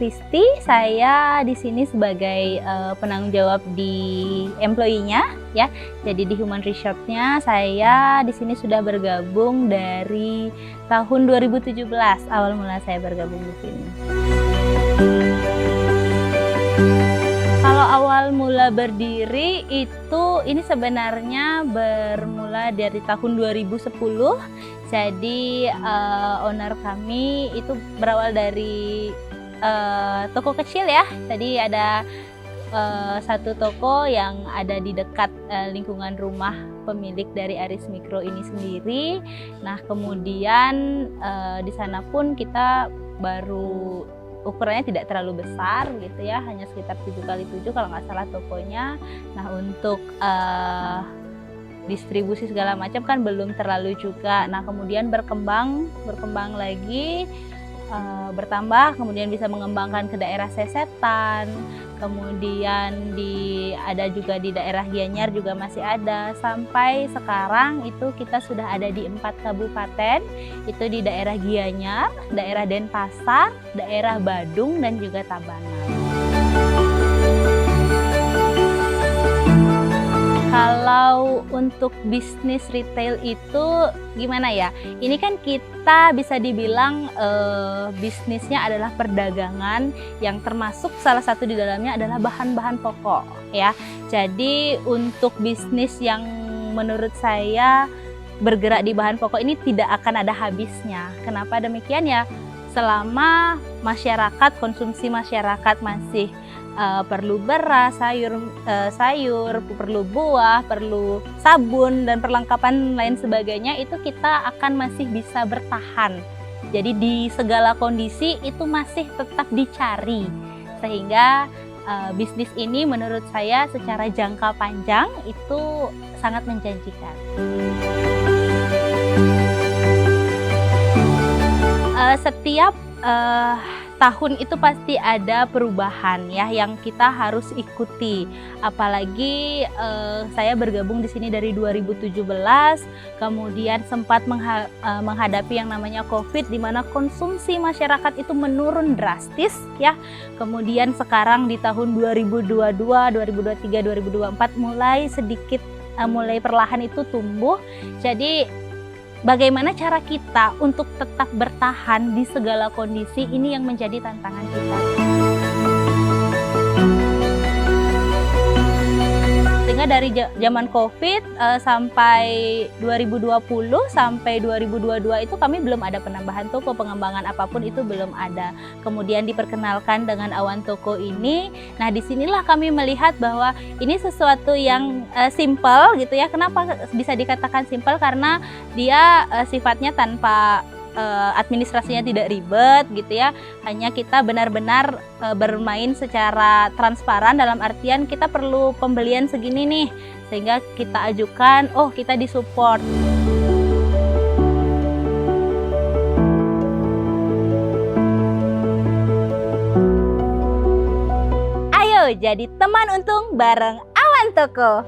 Kristi. Saya di sini sebagai penanggung jawab di employee-nya ya. Jadi di Human Resource-nya saya di sini sudah bergabung dari tahun 2017. Awal mula saya bergabung di sini. Kalau awal mula berdiri itu ini sebenarnya bermula dari tahun 2010. Jadi owner kami itu berawal dari toko kecil ya. Tadi ada satu toko yang ada di dekat lingkungan rumah pemilik dari Aris Mikro ini sendiri. Nah kemudian di sana pun kita baru ukurannya tidak terlalu besar gitu ya, hanya sekitar 7x7 kalau nggak salah tokonya. Nah untuk distribusi segala macam kan belum terlalu juga. Nah kemudian berkembang lagi, bertambah, kemudian bisa mengembangkan ke daerah Sesetan, kemudian ada juga di daerah Gianyar juga masih ada, sampai sekarang itu kita sudah ada di 4 kabupaten, itu di daerah Gianyar, daerah Denpasar, daerah Badung, dan juga Tabanan. Kalau untuk bisnis retail itu gimana ya? Ini kan kita bisa dibilang bisnisnya adalah perdagangan yang termasuk salah satu di dalamnya adalah bahan-bahan pokok ya. Jadi untuk bisnis yang menurut saya bergerak di bahan pokok ini tidak akan ada habisnya. Kenapa demikian ya? Selama konsumsi masyarakat masih perlu beras, sayur, perlu buah, perlu sabun, dan perlengkapan lain sebagainya, itu kita akan masih bisa bertahan. Jadi di segala kondisi itu masih tetap dicari. Sehingga bisnis ini menurut saya secara jangka panjang itu sangat menjanjikan. Setiap tahun itu pasti ada perubahan ya yang kita harus ikuti. Apalagi saya bergabung di sini dari 2017, kemudian sempat menghadapi yang namanya COVID, di mana konsumsi masyarakat itu menurun drastis ya. Kemudian sekarang di tahun 2022, 2023, 2024 mulai perlahan itu tumbuh. Jadi bagaimana cara kita untuk tetap bertahan di segala kondisi, ini yang menjadi tantangan kita. Sehingga dari zaman COVID sampai 2020 sampai 2022 itu kami belum ada penambahan toko, pengembangan apapun itu belum ada. Kemudian diperkenalkan dengan Awan Toko ini. Nah disinilah kami melihat bahwa ini sesuatu yang simple gitu ya. Kenapa bisa dikatakan simple? Karena dia sifatnya tanpa administrasinya tidak ribet gitu ya, hanya kita benar-benar bermain secara transparan, dalam artian kita perlu pembelian segini nih, sehingga kita ajukan, oh kita disupport. Ayo jadi teman untung bareng Awan Toko.